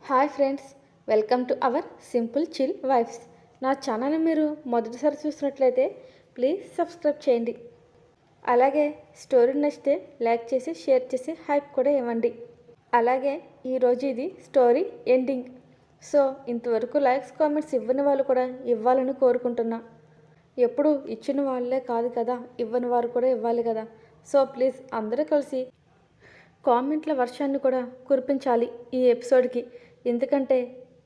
Hi friends, welcome to our simple chill vibes. నా ఛానల్ని మీరు మొదటిసారి చూసినట్లయితే ప్లీజ్ సబ్స్క్రైబ్ చేయండి. అలాగే స్టోరీ నచ్చితే లైక్ చేసి షేర్ చేసి హైప్ కూడా ఇవ్వండి. అలాగే ఈరోజు ఇది స్టోరీ ఎండింగ్. సో ఇంతవరకు లైక్స్ కామెంట్స్ ఇవ్వని వాళ్ళు కూడా ఇవ్వాలని కోరుకుంటున్నా. ఎప్పుడు ఇచ్చిన వాళ్ళే కాదు కదా, ఇవ్వని వారు కూడా ఇవ్వాలి కదా. సో ప్లీజ్ అందరూ కలిసి కామెంట్ల వర్షాన్ని కూడా కురిపించాలి ఈ ఎపిసోడ్కి. ఎందుకంటే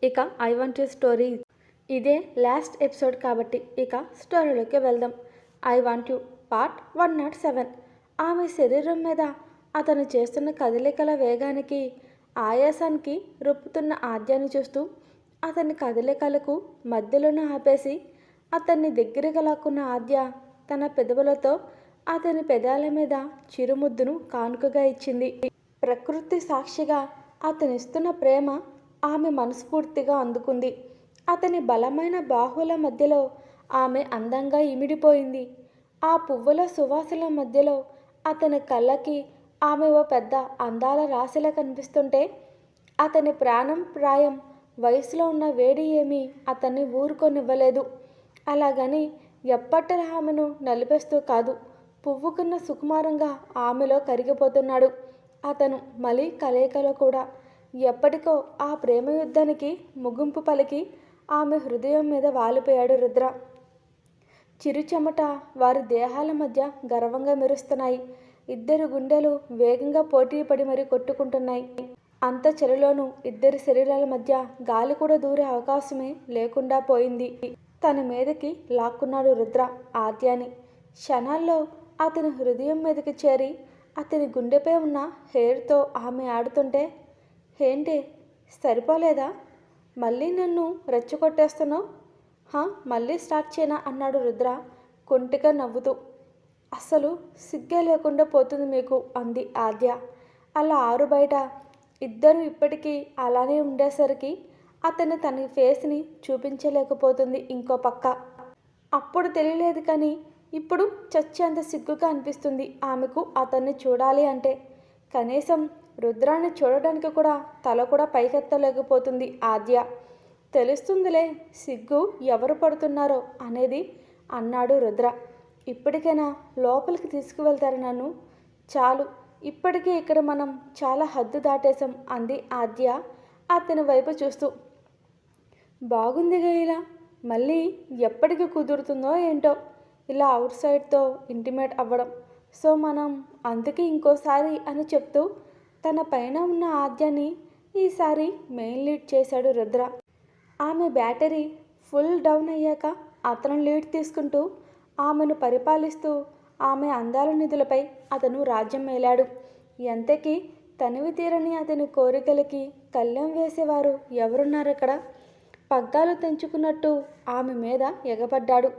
ఇక ఐ వాంట్ యూ స్టోరీ ఇదే లాస్ట్ ఎపిసోడ్ కాబట్టి ఇక స్టోరీలోకి వెళ్దాం. I want you part 107. ఆమె శరీరం మీద అతను చేస్తున్న కదలికల వేగానికి ఆయాసానికి రొప్పుతున్న ఆద్యాన్ని చూస్తూ అతని కదలికలకు మధ్యలోనే ఆపేసి అతన్ని దగ్గరగా లాక్కున్న ఆద్య తన పెదవులతో అతని పెదాల మీద చిరుముద్దును కానుకగా ఇచ్చింది. ప్రకృతి సాక్షిగా అతనిస్తున్న ప్రేమ ఆమె మనస్ఫూర్తిగా అందుకుంది. అతని బలమైన బాహువుల మధ్యలో ఆమె అందంగా ఇమిడిపోయింది. ఆ పువ్వుల సువాసన మధ్యలో అతని కళ్ళకి ఆమె ఓ పెద్ద అందాల రాశిలా కనిపిస్తుంటే అతని ప్రాయం వయసులో ఉన్న వేడి ఏమీ అతన్ని ఊరుకొనివ్వలేదు. అలాగని ఎప్పటిలా ఆమెను నలిపేస్తూ కాదు, పువ్వుకున్న సుకుమారంగా ఆమెలో కరిగిపోతున్నాడు అతను. మళ్ళీ కలయికలో కూడా ఎప్పటికో ఆ ప్రేమ యుద్ధానికి ముగింపు పలికి ఆమె హృదయం మీద వాలిపోయాడు రుద్ర. చిరు చెమట వారి దేహాల మధ్య గర్వంగా మెరుస్తున్నాయి. ఇద్దరు గుండెలు వేగంగా పోటీ పడి మరీ కొట్టుకుంటున్నాయి. అంత చలిలోనూ ఇద్దరి శరీరాల మధ్య గాలి కూడా దూరే అవకాశమే లేకుండా పోయింది. తన మీదకి లాక్కున్నాడు రుద్ర ఆద్యాని. క్షణాల్లో అతని హృదయం మీదకి చేరి అతని గుండెపై ఉన్న హెయిర్తో ఆమె ఆడుతుంటే, ఏంటి సరిపోలేదా, మళ్ళీ నన్ను రెచ్చగొట్టేస్తున్నావు, మళ్ళీ స్టార్ట్ చేయనా అన్నాడు రుద్ర కొంటిగా నవ్వుతూ. అస్సలు సిగ్గే లేకుండా పోతుంది మీకు అంది ఆద్య. అలా ఆరు బయట ఇద్దరు ఇప్పటికీ అలానే ఉండేసరికి అతను తన ఫేస్ని చూపించలేకపోతుంది ఇంకో పక్క. అప్పుడు తెలియలేదు కానీ ఇప్పుడు చచ్చేంత సిగ్గుగా అనిపిస్తుంది ఆమెకు అతన్ని చూడాలి అంటే. కనీసం రుద్రాన్ని చూడడానికి కూడా తల కూడా పైకెత్తలేకపోతుంది ఆద్య. తెలుస్తుందిలే సిగ్గు ఎవరు పడుతున్నారో అనేది అన్నాడు రుద్ర. ఇప్పటికైనా లోపలికి తీసుకువెళ్తారు నన్ను, చాలు ఇప్పటికే ఇక్కడ మనం చాలా హద్దు దాటేశాం అంది ఆద్య అతని వైపు చూస్తూ. బాగుందిగా ఇలా, మళ్ళీ ఎప్పటికి కుదురుతుందో ఏంటో ఇలా అవుట్ సైడ్తో ఇంటిమేట్ అవ్వడం. సో మనం అందుకే ఇంకోసారి అని చెప్తూ తన పైన ఉన్న ఆద్యాన్ని ఈసారి మెయిన్ లీడ్ చేశాడు రుద్ర. ఆమె బ్యాటరీ ఫుల్ డౌన్ అయ్యాక అతను లీడ్ తీసుకుంటూ ఆమెను పరిపాలిస్తూ ఆమె అందాల నిధులపై అతను రాజ్యం మేలాడు. ఎంతకీ తనివి తీరని అతని కోరికలకి కళ్ళెం వేసేవారు ఎవరున్నారక్కడ. పగ్గాలు తెంచుకున్నట్టు ఆమె మీద ఎగబడ్డాడు.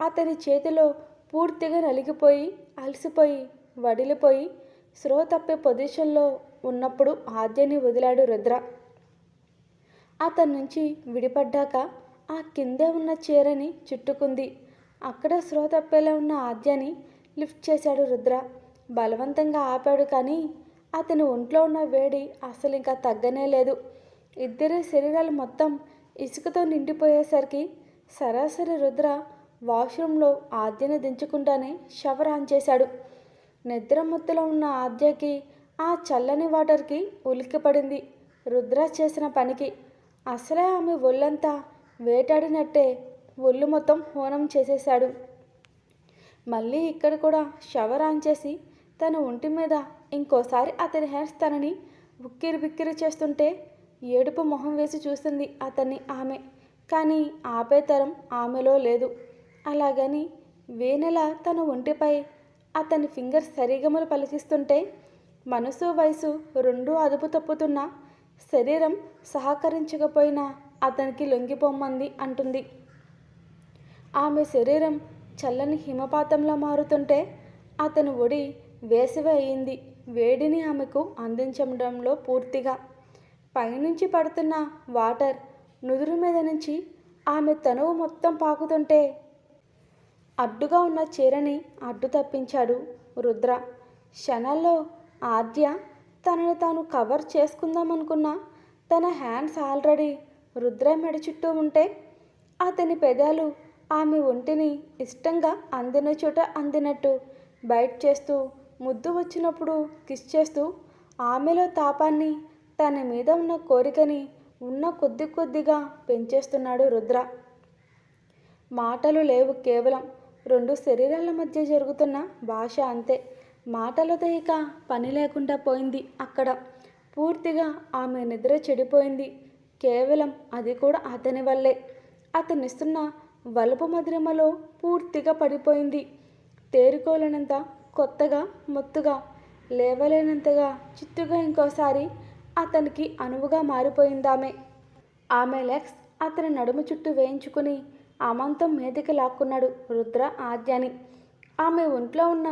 అతని చేతిలో పూర్తిగా నలిగిపోయి అలసిపోయి వడిలిపోయి స్రో తప్పే పొజిషన్లో ఉన్నప్పుడు ఆద్యని వదిలాడు రుద్ర. అతని నుంచి విడిపడ్డాక ఆ కిందే ఉన్న చీరని చుట్టుకుంది. అక్కడ స్రో తప్పేలా ఉన్న ఆద్యని లిఫ్ట్ చేశాడు రుద్ర. బలవంతంగా ఆపాడు కానీ అతని ఒంట్లో ఉన్న వేడి అసలు ఇంకా తగ్గనే లేదు. ఇద్దరి శరీరాలు మొత్తం ఇసుకతో నిండిపోయేసరికి సరాసరి రుద్ర వాష్రూమ్లో ఆద్యని దించుకుంటానే షవర్ ఆన్ చేశాడు. నిద్ర మొత్తులో ఉన్న ఆద్యకి ఆ చల్లని వాటర్కి ఉలిక్కిపడింది రుద్ర చేసిన పనికి. అసలే ఆమె ఒళ్ళంతా వేటాడినట్టే ఒళ్ళు మొత్తం హోనం చేసేశాడు. మళ్ళీ ఇక్కడ కూడా షవర్ ఆన్ చేసి తన ఒంటి మీద ఇంకోసారి అతని హ్యాండ్స్ తనని ఉక్కిరి బిక్కిరి చేస్తుంటే ఏడుపు మొహం వేసి చూస్తుంది అతన్ని ఆమె. కానీ ఆపే తరం ఆమెలో లేదు. అలాగని వేనెల తన ఒంటిపై అతని ఫింగర్స్ సరిగమలు పలికిస్తుంటే మనసు వయసు రెండూ అదుపు తప్పుతున్న శరీరం సహకరించకపోయినా అతనికి లొంగిపోమ్మంది అంటుంది. ఆమె శరీరం చల్లని హిమపాతంలో మారుతుంటే అతని ఒడి వేసవి అయింది. వేడిని ఆమెకు అందించడంలో పూర్తిగా. పైనుంచి పడుతున్న వాటర్ నుదురు మీద నుంచి ఆమె తనువు మొత్తం పాకుతుంటే అడ్డుగా ఉన్న చీరని అడ్డు తప్పించాడు రుద్ర. క్షణాల్లో ఆద్య తనని తాను కవర్ చేసుకుందామనుకున్నా తన హ్యాండ్స్ ఆల్రెడీ రుద్ర మెడ చుట్టూ ఉంటే అతని పెదాలు ఆమె ఒంటిని ఇష్టంగా అందిన చోట అందినట్టు బైట్ చేస్తూ ముద్దు వచ్చినప్పుడు కిస్ చేస్తూ ఆమెలో తాపాన్ని తన మీద ఉన్న కోరికని ఉన్న కొద్ది కొద్దిగా పెంచేస్తున్నాడు రుద్ర. మాటలు లేవు, కేవలం రెండు శరీరాల మధ్య జరుగుతున్న భాష అంతే. మాటలతో ఇక పని లేకుండా పోయింది అక్కడ. పూర్తిగా ఆమె నిద్ర చెడిపోయింది. కేవలం అది కూడా అతని వల్లే. అతనిస్తున్న వలుపు మధురిమలో పూర్తిగా పడిపోయింది. తేరుకోలేనంత కొత్తగా, మొత్తుగా, లేవలేనంతగా, చిత్తుగా ఇంకోసారి అతనికి అనువుగా మారిపోయిందామె. ఆమె లెగ్స్ అతని నడుము చుట్టూ వేయించుకుని అమాంతం మీదకి లాక్కున్నాడు రుద్ర ఆద్యాని. ఆమె ఒంట్లో ఉన్న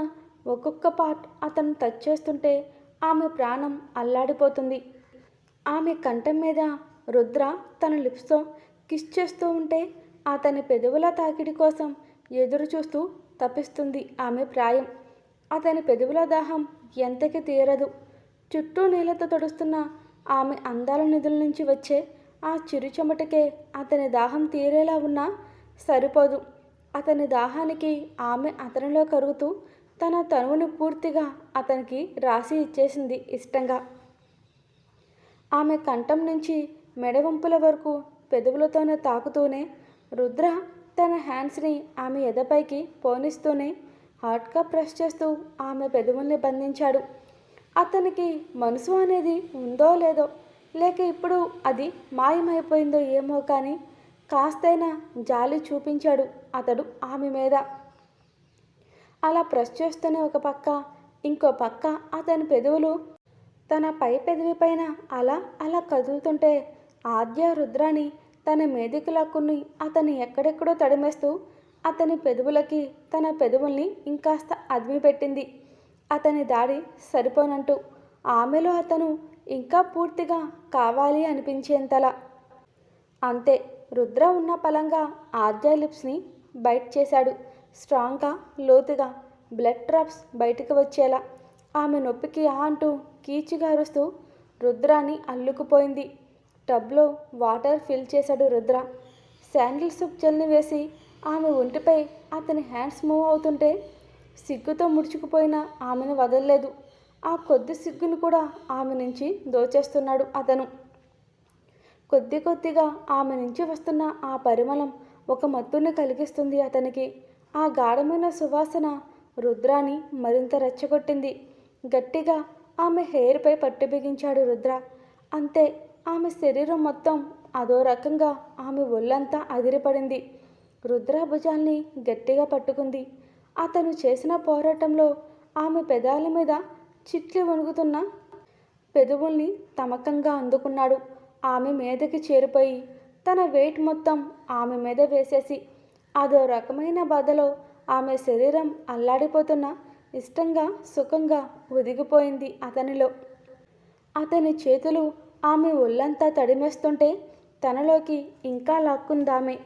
ఒక్కొక్క పార్ట్ అతను టచ్ చేస్తుంటే ఆమె ప్రాణం అల్లాడిపోతుంది. ఆమె కంఠం మీద రుద్ర తన లిప్స్తో కిస్ చేస్తూ ఉంటే అతని పెదవుల తాకిడి కోసం ఎదురు చూస్తూ తపిస్తుంది ఆమె ప్రాయం. అతని పెదవుల దాహం ఎంతకి తీరదు. చుట్టూ నీళ్లతో తడుస్తున్న ఆమె అందాల నిధుల నుంచి వచ్చే ఆ చిరు చెమటకే అతని దాహం తీరేలా ఉన్నా సరిపోదు. అతని దాహానికి ఆమె అతనిలో కరుగుతూ తన తనువుని పూర్తిగా అతనికి రాసి ఇచ్చేసింది ఇష్టంగా. ఆమె కంఠం నుంచి మెడవంపుల వరకు పెదవులతోనే తాకుతూనే రుద్ర తన హ్యాండ్స్ని ఆమె ఎదపైకి పోనిస్తూనే హాట్గా ప్రెస్ చేస్తూ ఆమె పెదవుల్ని బంధించాడు. అతనికి మనసు అనేది ఉందో లేదో, లేక ఇప్పుడు అది మాయమైపోయిందో ఏమో కానీ కాస్తైనా జాలి చూపించాడు అతడు ఆమె మీద. అలా ప్రెస్ చేస్తూనే ఒక పక్క, ఇంకో పక్క అతని పెదవులు తన పై పెదవి పైన అలా అలా కదులుతుంటే ఆద్య రుద్రాని తన మీదికి లాక్కుని అతన్ని ఎక్కడెక్కడో తడిమేస్తూ అతని పెదవులకి తన పెదవుల్ని ఇంకాస్త అదిమి పెట్టింది. అతని దాడి సరిపోనంటూ ఆమెలో అతను ఇంకా పూర్తిగా కావాలి అనిపించేంతలా. అంతే, రుద్ర ఉన్న పలంగా ఆద్య లిప్స్ని బైట్ చేశాడు. స్ట్రాంగ్గా, లోతుగా, బ్లడ్ డ్రాప్స్ బయటకు వచ్చేలా. ఆమె నొప్పికి అంటూ కీచుగా అరుస్తూ రుద్రాని అల్లుకుపోయింది. టబ్లో వాటర్ ఫిల్ చేశాడు రుద్ర. శాండిల్ సోప్ జెల్ని వేసి ఆమె ఒంటిపై అతని హ్యాండ్స్ మూవ్ అవుతుంటే సిగ్గుతో ముడుచుకుపోయిన ఆమెను వదలలేదు. ఆ కొద్ది సిగ్గును కూడా ఆమె నుంచి దోచేస్తున్నాడు అతను. కొద్ది కొద్దిగా ఆమె నుంచి వస్తున్న ఆ పరిమళం ఒక మత్తుని కలిగిస్తుంది అతనికి. ఆ గాఢమైన సువాసన రుద్రాని మరింత రెచ్చగొట్టింది. గట్టిగా ఆమె హెయిర్పై పట్టు బిగించాడు రుద్ర. అంతే, ఆమె శరీరం మొత్తం అదో రకంగా ఆమె ఒళ్ళంతా అదిరిపడింది. రుద్ర భుజాల్ని గట్టిగా పట్టుకుంది. అతను చేసిన పోరాటంలో ఆమె పెదాల మీద చిట్లి వణుకుతున్న పెదవుల్ని తమకంగా అందుకున్నాడు. ఆమె మీదకి చేరిపోయి తన వెయిట్ మొత్తం ఆమె మీద వేసేసి అదో రకమైన బాధలో ఆమె శరీరం అల్లాడిపోతున్న ఇష్టంగా, సుఖంగా ఒదిగిపోయింది అతనిలో. అతని చేతులు ఆమె ఒళ్ళంతా తడిమేస్తుంటే తనలోకి ఇంకా లాక్కుందామె.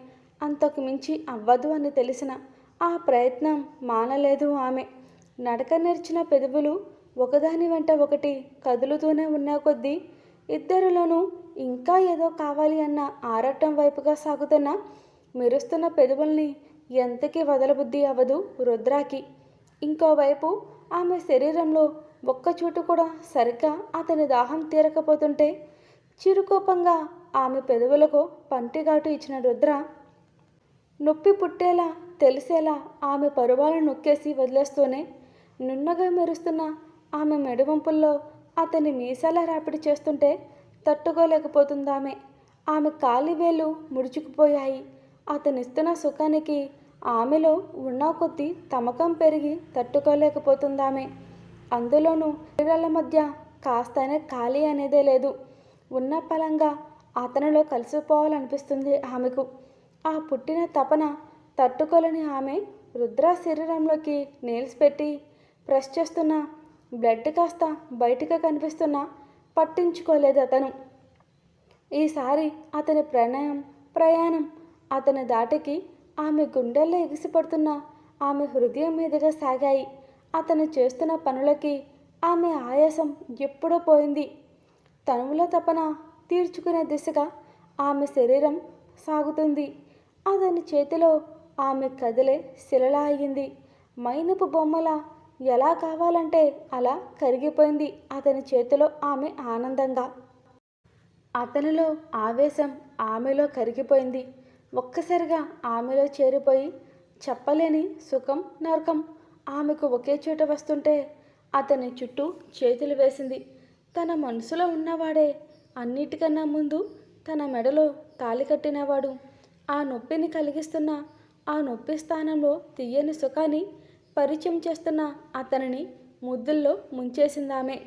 అంతకు మించి అవ్వదు అని తెలిసిన ఆ ప్రయత్నం మానలేదు ఆమె. నడక నేర్చిన పెదవులు ఒకదాని వెంట ఒకటి కదులుతూనే ఉన్న కొద్దీ ఇద్దరిలోనూ ఇంకా ఏదో కావాలి అన్న ఆరాటం వైపుగా సాగుతున్న మెరుస్తున్న పెదవుల్ని ఎంతకీ వదలబుద్ధి అవ్వదు రుద్రాకి. ఇంకోవైపు ఆమె శరీరంలో ఒక్కచోటు కూడా సరిగ్గా అతని దాహం తీరకపోతుంటే చిరుకోపంగా ఆమె పెదవులకు పంటిఘాటు ఇచ్చిన రుద్ర నొప్పి పుట్టేలా తెలిసేలా ఆమె పరువాలను నొక్కేసి వదిలేస్తూనే నున్నగా మెరుస్తున్న ఆమె మెడవంపుల్లో అతని మీసాల రాపిడి చేస్తుంటే తట్టుకోలేకపోతుందామె. ఆమె కాలి వేళ్ళు ముడుచుకుపోయాయి. అతనిస్తున్న సుఖానికి ఆమెలో ఉన్న కొద్దీ తమకం పెరిగి తట్టుకోలేకపోతుందామె. అందులోనూ శరీరాల మధ్య కాస్తనే ఖాళీ అనేదే లేదు. ఉన్న పలంగా అతనిలో కలిసిపోవాలనిపిస్తుంది ఆమెకు. ఆ పుట్టిన తపన తట్టుకోలేని ఆమె రుద్ర శరీరంలోకి నేల్స్ పెట్టి ప్రెస్ చేస్తున్న బ్లడ్ కాస్త బయటగా కనిపిస్తున్నా పట్టించుకోలేదు అతను. ఈసారి అతని ప్రయాణం అతని దాటికి ఆమె గుండెల్లో ఎగిసిపడుతున్న ఆమె హృదయం మీదుగా సాగాయి. అతను చేస్తున్న పనులకి ఆమె ఆయాసం ఎప్పుడో పోయింది. తనువుల తపన తీర్చుకునే దిశగా ఆమె శరీరం సాగుతుంది. అతని చేతిలో ఆమె కదిలే శిలలా అయ్యింది. మైనపు బొమ్మల ఎలా కావాలంటే అలా కరిగిపోయింది అతని చేతిలో ఆమె ఆనందంగా. అతనిలో ఆవేశం ఆమెలో కరిగిపోయింది. ఒక్కసారిగా ఆమెలో చేరిపోయి చెప్పలేని సుఖం నరకం ఆమెకు ఒకే చోట వస్తుంటే అతని చుట్టూ చేతులు వేసింది. తన మనసులో ఉన్నవాడే అన్నిటికన్నా ముందు తన మెడలో తాళి కట్టినవాడు. ఆ నొప్పిని కలిగిస్తున్న ఆ నొప్పి స్థానంలో తీయని సుఖాన్ని పరిచయం చేస్తున్న అతనిని ముద్దుల్లో ముంచేసిందామె.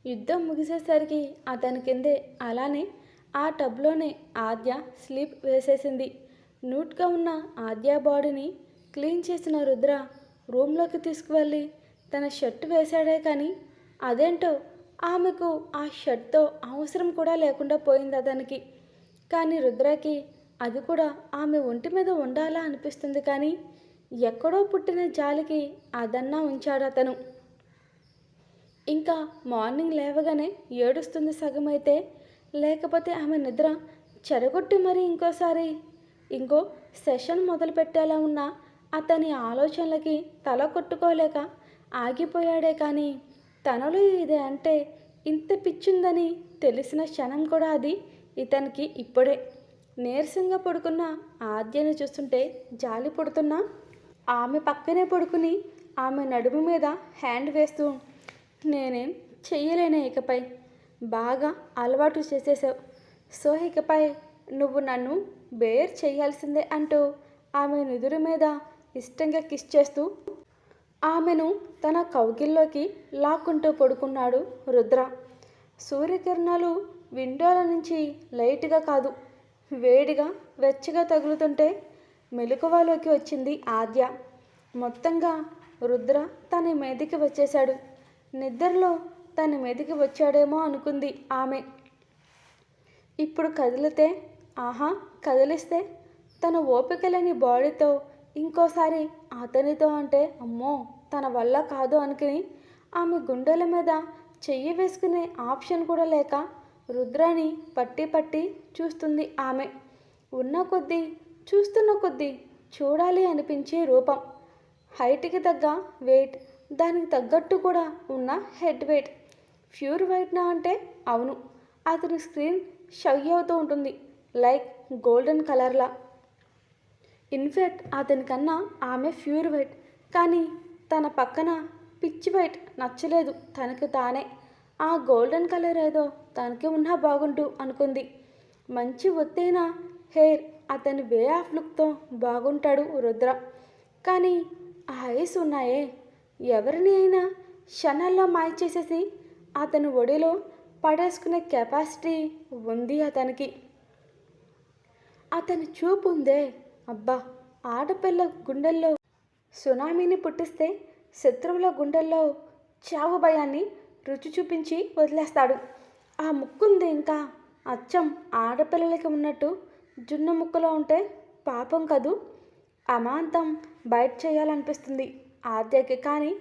యుద్ధం ముగిసేసరికి అతని కిందే అలానే ఆ టబ్లోనే ఆద్య స్లీప్ వేసేసింది. న్యూట్గా ఉన్న ఆద్య బాడీని క్లీన్ చేసిన రుద్ర రూమ్లోకి తీసుకువెళ్ళి తన షర్ట్ వేశాడే కానీ అదేంటో ఆమెకు ఆ షర్ట్తో అవసరం కూడా లేకుండా పోయింది అతనికి. కానీ రుద్రకి అది కూడా ఆమె ఒంటి మీద ఉండాలా అనిపిస్తుంది. కానీ ఎక్కడో పుట్టిన జాలికి అదన్నా ఉంచాడు అతను. ఇంకా మార్నింగ్ లేవగానే ఏడుస్తుంది సగమైతే, లేకపోతే ఆమె నిద్ర చెడగొట్టి మరీ ఇంకో సెషన్ మొదలుపెట్టేలా ఉన్న అతని ఆలోచనలకి తల కొట్టుకోలేక ఆగిపోయాడే. కానీ తనలో ఇదే అంటే ఇంత పిచ్చుందని తెలిసిన క్షణం కూడా అది ఇతనికి ఇప్పుడే. నీరసంగా పడుకున్న ఆద్యను చూస్తుంటే జాలి పుడుతున్నా ఆమె పక్కనే పడుకుని ఆమె నడుము మీద హ్యాండ్ వేస్తూ, నేనేం చెయ్యలేనే, ఇకపై బాగా అలవాటు చేసేసావు, సో ఇకపై నువ్వు నన్ను బేర్ చేయాల్సిందే అంటూ ఆమె నుదురు మీద ఇష్టంగా కిస్ చేస్తూ ఆమెను తన కౌగిల్లోకి లాక్కుంటూ పడుకున్నాడు రుద్ర. సూర్యకిరణాలు విండోల నుంచి లైట్గా కాదు వేడిగా వెచ్చగా తగులుతుంటే మెలకువలోకి వచ్చింది ఆద్య. మొత్తంగా రుద్ర తన మీదికి వచ్చేశాడు. నిద్రలో తన మీదికి వచ్చాడేమో అనుకుంది ఆమె. ఇప్పుడు కదిలితే, ఆహా కదిలిస్తే తన ఓపిక లేని బాడీతో ఇంకోసారి అతనితో అంటే అమ్మో తన వల్ల కాదు అనుకుని ఆమె గుండెల మీద చెయ్యి వేసుకునే ఆప్షన్ కూడా లేక రుద్రాని పట్టి చూస్తుంది ఆమె. ఉన్న కొద్దీ చూస్తున్న కొద్దీ చూడాలి అనిపించే రూపం, హైట్కి తగ్గ వెయిట్, దానికి తగ్గట్టు కూడా ఉన్న హెడ్ వెయిట్. ప్యూర్ వైట్నా అంటే అవును, అతని స్క్రీన్ షై అవుతూ ఉంటుంది లైక్ గోల్డెన్ కలర్లా. ఇన్ఫ్యాక్ట్ అతనికన్నా ఆమె ప్యూర్ వైట్. కానీ తన పక్కన పిచ్ వైట్ నచ్చలేదు తనకు తానే. ఆ గోల్డెన్ కలర్ ఏదో తనకి ఉన్నా బాగుంటూ అనుకుంది. మంచి ఒత్తైన హెయిర్, అతని వే ఆఫ్ లుక్తో బాగుంటాడు రుద్ర. కానీ ఆ ఐస్ ఉన్నాయే, ఎవరిని అయినా క్షణాల్లో మాయ చేసేసి అతని ఒడిలో పడేసుకునే కెపాసిటీ ఉంది అతనికి. అతని చూపు ఉందే, అబ్బా ఆడపిల్ల గుండెల్లో సునామీని పుట్టిస్తే శత్రువుల గుండెల్లో చావు భయాన్ని రుచి చూపించి వదిలేస్తాడు. ఆ ముక్కుంది ఇంకా అచ్చం ఆడపిల్లలకి ఉన్నట్టు జున్ను ముక్కులో ఉంటే పాపం కదూ. అమాంతం బయట చేయాలనిపిస్తుంది ఆద్యకి. కానీ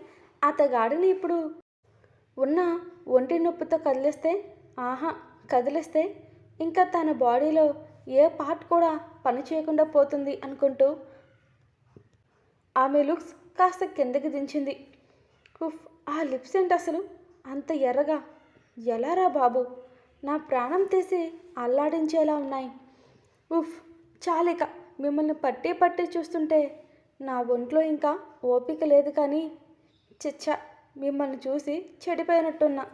అతగాడిని ఇప్పుడు ఉన్న ఒంటి నొప్పితో కదిలిస్తే ఇంకా తన బాడీలో ఏ పార్ట్ కూడా పని చేయకుండా పోతుంది అనుకుంటూ ఆమె లుక్స్ కాస్త కిందకి దించింది. ఉఫ్, ఆ లిప్స్ ఏంటి అసలు అంత ఎర్రగా, ఎలారా బాబు, నా ప్రాణం తీసి అల్లాడించేలా ఉన్నాయి. ఉఫ్, చాలిక మిమ్మల్ని పట్టి చూస్తుంటే నా ఒంట్లో ఇంకా ఓపిక లేదు. కానీ చిచ్చ, మిమ్మల్ని చూసి చెడిపోయినట్టున్నా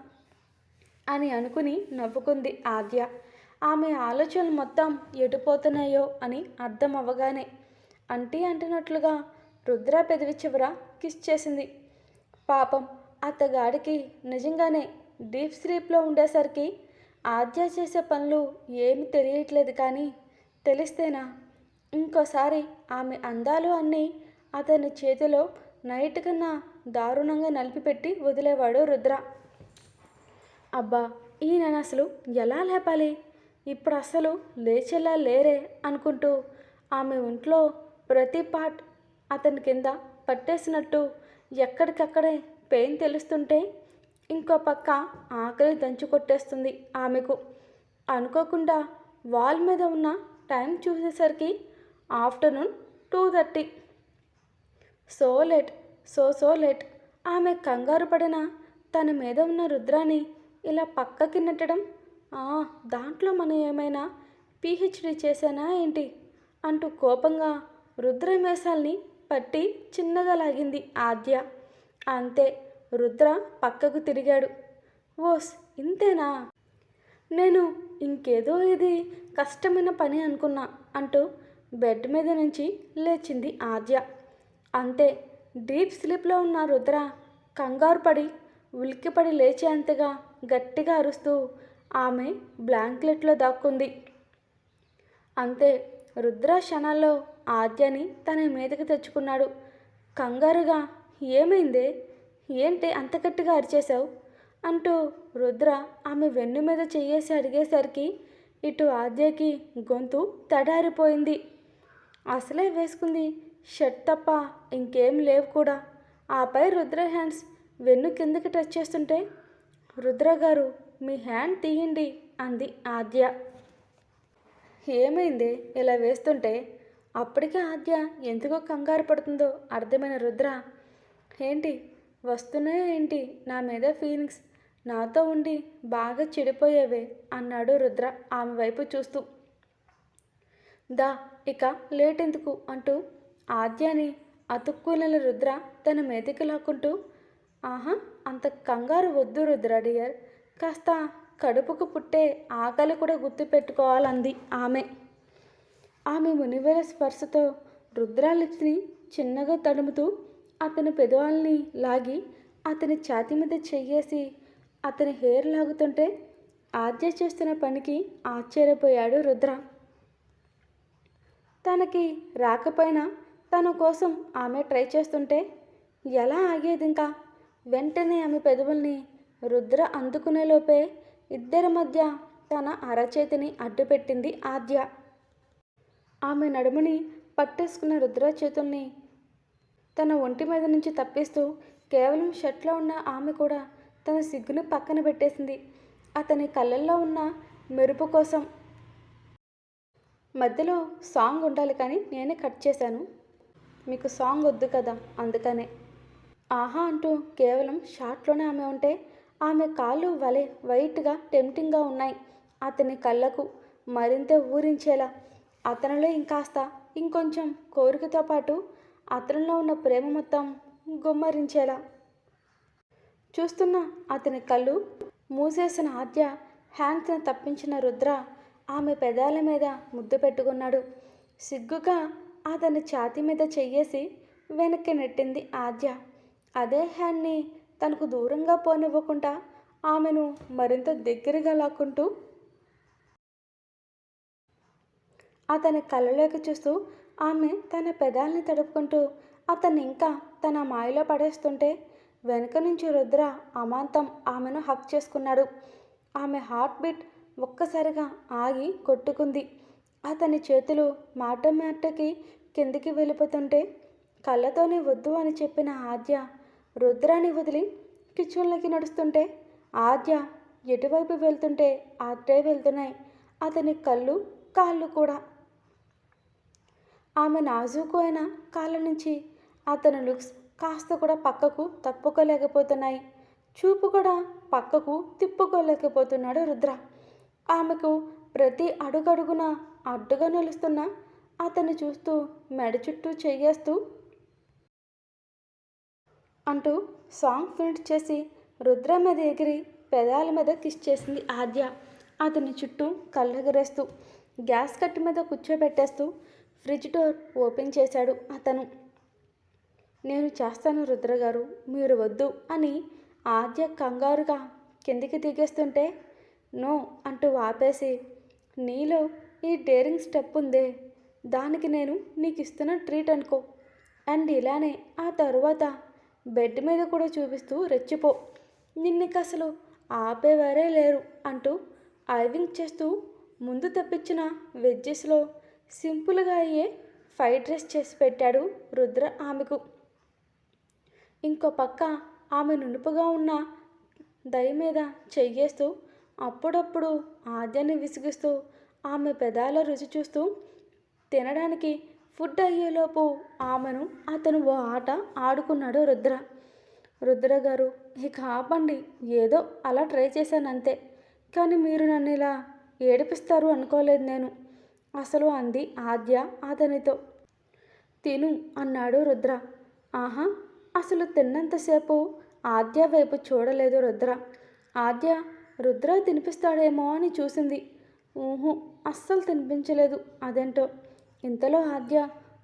అని అనుకుని నవ్వుకుంది ఆద్య. ఆమె ఆలోచనలు మొత్తం ఎటుపోతున్నాయో అని అర్థం అవ్వగానే అంటున్నట్లుగా రుద్ర పెదవి చివర కిస్ చేసింది. పాపం అత్తగాడికి నిజంగానే డీప్ స్లీప్లో ఉండేసరికి ఆద్య చేసే పనులు ఏమి తెలియట్లేదు. కానీ తెలిస్తేనా ఇంకోసారి ఆమె అందాలు అన్నీ అతని చేతిలో నైట్ కన్నా దారుణంగా నలిపిపెట్టి వదిలేవాడు రుద్ర. అబ్బా, ఈయన అసలు ఎలా లేపాలి, ఇప్పుడు అసలు లేచేలా లేరే అనుకుంటూ ఆమె ఒంట్లో ప్రతి పార్ట్ అతని కింద పట్టేసినట్టు ఎక్కడికక్కడే పెయిన్ తెలుస్తుంటే ఇంకో పక్క ఆకలి దంచి కొట్టేస్తుంది ఆమెకు. అనుకోకుండా వాల్ మీద ఉన్న టైం చూసేసరికి ఆఫ్టర్నూన్ 2:30. So late. ఆమె కంగారు పడిన తన మీద ఉన్న రుద్రాని ఇలా పక్కకి నెట్టడం, దాంట్లో మనం ఏమైనా పిహెచ్డి చేశానా ఏంటి అంటూ కోపంగా రుద్ర మేసాల్ని పట్టి చిన్నగా లాగింది ఆద్య. అంతే, రుద్ర పక్కకు తిరిగాడు. ఓస్, ఇంతేనా? నేను ఇంకేదో ఇది కష్టమైన పని అనుకున్నా అంటూ బెడ్ మీద నుంచి లేచింది ఆద్య. అంతే, డీప్ స్లీప్లో ఉన్న రుద్ర కంగారు పడి ఉలిక్కిపడి లేచేంతగా గట్టిగా అరుస్తూ ఆమె బ్లాంకెట్లో దాక్కుంది. అంతే, రుద్ర క్షణాల్లో ఆద్యని తన మీదకి తెచ్చుకున్నాడు. కంగారుగా, ఏమైందే, ఏంటి అంత గట్టిగా అరిచేశావు అంటూ రుద్ర ఆమె వెన్ను మీద చెయ్యేసి అడిగేసరికి ఇటు ఆద్యకి గొంతు తడారిపోయింది. అసలే వేసుకుంది షర్ట్ తప్ప ఇంకేం లేవు కూడా. ఆపై రుద్ర హ్యాండ్స్ వెన్ను కిందకి టచ్ చేస్తుంటే, రుద్ర గారు మీ హ్యాండ్ తీయండి అంది ఆద్య. ఏమైందే ఇలా వేస్తుంటే? అప్పటికే ఆద్య ఎందుకో కంగారు పడుతుందో అర్థమైన రుద్ర, ఏంటి వస్తున్నాయో ఏంటి నా మీద ఫీలింగ్స్, నాతో ఉండి బాగా చెడిపోయేవే అన్నాడు రుద్ర ఆమె వైపు చూస్తూ. దా, ఇక లేట్ ఎందుకు అంటూ ఆద్యని అతుక్కున రుద్ర తన మీదకి లాక్కుంటూ, అంత కంగారు వద్దు రుద్ర డియర్, కాస్త కడుపుకు పుట్టే ఆకలి కూడా గుర్తు పెట్టుకోవాలంది ఆమె. ఆమె మునివేల స్పర్శతో రుద్ర లిప్స్ని చిన్నగా తడుముతూ అతని పెదవుల్ని లాగి అతని ఛాతీ మీద చెయ్యేసి అతని హెయిర్ లాగుతుంటే ఆద్య చేస్తున్న పనికి ఆశ్చర్యపోయాడు రుద్ర. తనకి రాకపోయినా తన కోసం ఆమె ట్రై చేస్తుంటే ఎలా ఆగేది ఇంకా? వెంటనే ఆమె పెదవుల్ని రుద్ర అందుకునేలోపే ఇద్దరి మధ్య తన అరచేతిని అడ్డుపెట్టింది ఆద్య. ఆమె నడుముని పట్టేసుకున్న రుద్ర చేతుల్ని తన ఒంటి మీద నుంచి తప్పిస్తూ కేవలం షర్ట్లో ఉన్న ఆమె కూడా తన సిగ్గును పక్కన పెట్టేసింది అతని కళ్ళల్లో ఉన్న మెరుపు కోసం. మధ్యలో సాంగ్ ఉండాలి కానీ నేనే కట్ చేశాను, మీకు సాంగ్ వద్దు కదా అందుకనే. అంటూ కేవలం షార్ట్లోనే ఆమె ఉంటే ఆమె కాళ్ళు వలె వైట్గా టెంప్టింగ్గా ఉన్నాయి అతని కళ్ళకు, మరింత ఊరించేలా. అతనిలో ఇంకొంచెం కోరికతో పాటు అతనిలో ఉన్న ప్రేమ మొత్తం గుమ్మరించేలా. చూస్తున్న అతని కళ్ళు మూసేసిన ఆద్య హ్యాండ్స్ని తప్పించిన రుద్ర ఆమె పెదాల మీద ముద్దు పెట్టుకున్నాడు. సిగ్గుగా అతని ఛాతీ మీద చెయ్యేసి వెనక్కి నెట్టింది ఆద్య. అదే హ్యాండ్ని తనకు దూరంగా పోనివ్వకుండా ఆమెను మరింత దగ్గరగా లాక్కుంటూ అతని కళ్ళలోకి చూస్తూ ఆమె తన పెదాల్ని తడుపుకుంటూ అతన్ని ఇంకా తన మాయలో పడేస్తుంటే వెనక నుంచి రుద్ర అమాంతం ఆమెను హక్ చేసుకున్నాడు. ఆమె హార్ట్ బీట్ ఒక్కసారిగా ఆగి కొట్టుకుంది. అతని చేతులు మాటకి కిందికి వెళ్ళిపోతుంటే కళ్ళతోనే వద్దు అని చెప్పిన ఆద్య రుద్రాన్ని వదిలి కిచెన్లోకి నడుస్తుంటే ఆద్య ఎటువైపు వెళ్తుంటే అటే వెళ్తున్నాయి అతని కళ్ళు కాళ్ళు కూడా. ఆమె నాజూకు అయిన కాళ్ళ నుంచి అతని లుక్స్ కాస్త కూడా పక్కకు తప్పుకోలేకపోతున్నాయి. చూపు కూడా పక్కకు తిప్పుకోలేకపోతున్నాడు రుద్ర. ఆమెకు ప్రతి అడుగడుగున అడ్డుగా నిలుస్తున్న అతన్ని చూస్తూ మెడ చుట్టూ చెయ్యేస్తూ అంటూ సాంగ్ ఫినిష్ చేసి రుద్ర మీద ఎగిరి పెదాల మీద కిస్ చేసింది ఆద్య. అతని చుట్టూ కళ్ళెగరేస్తూ గ్యాస్ కట్టు మీద కూర్చోబెట్టేస్తూ ఫ్రిడ్జ్ డోర్ ఓపెన్ చేశాడు అతను. నేను చేస్తాను రుద్ర గారు, మీరు వద్దు అని ఆద్య కంగారుగా కిందికి దిగేస్తుంటే నో అంటూ ఆపేసి, నీలో ఈ డేరింగ్ స్టెప్ ఉందే, దానికి నేను నీకు ఇస్తున్న ట్రీట్ అనుకో, అండ్ ఇలానే ఆ తరువాత బెడ్ మీద కూడా చూపిస్తూ రెచ్చిపో, నిన్నకి అసలు ఆపేవారే లేరు అంటూ ఐవింగ్ చేస్తూ ముందు తప్పించిన వెజ్జెస్లో సింపుల్గా అయ్యే ఫ్రైడ్ రైస్ చేసి పెట్టాడు రుద్ర ఆమెకు. ఇంకో పక్క ఆమె నునుపుగా ఉన్న దయ మీద చెయ్యేస్తూ అప్పుడప్పుడు ఆద్యాన్ని విసిగిస్తూ ఆమె పెదాల రుచి చూస్తూ తినడానికి ఫుడ్ అయ్యేలోపు ఆమెను అతను ఓ ఆట ఆడుకున్నాడు రుద్ర. రుద్ర గారు, ఇక ఆపండి. ఏదో అలా ట్రై చేశానంతే, కానీ మీరు నన్ను ఇలా ఏడిపిస్తారు అనుకోలేదు నేను అసలు అంది ఆద్య అతనితో. తిను అన్నాడు రుద్ర. ఆహా, అసలు తిన్నంతసేపు ఆద్య వైపు చూడలేదు రుద్ర. ఆద్య రుద్ర తినిపిస్తాడేమో అని చూసింది. ఊహు, అస్సలు తినిపించలేదు. అదేంటో. ఇంతలో ఆద్య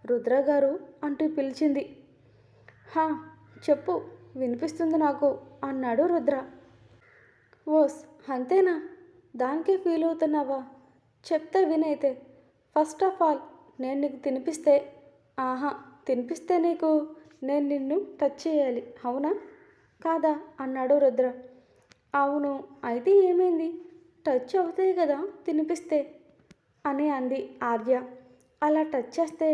రుద్ర గారు అంటూ పిలిచింది. హా, చెప్పు, వినిపిస్తుంది నాకు అన్నాడు రుద్ర. ఓస్, అంతేనా? దానికే ఫీల్ అవుతున్నావా? చెప్తే వినైతే. ఫస్ట్ ఆఫ్ ఆల్ నేను నీకు తినిపిస్తే, ఆహా, తినిపిస్తే నీకు నేను నిన్ను టచ్ చేయాలి, అవునా కాదా అన్నాడు రుద్ర. అవును, అయితే ఏమైంది? టచ్ అవుతాయి కదా తినిపిస్తే అని అంది ఆద్య. అలా టచ్ చేస్తే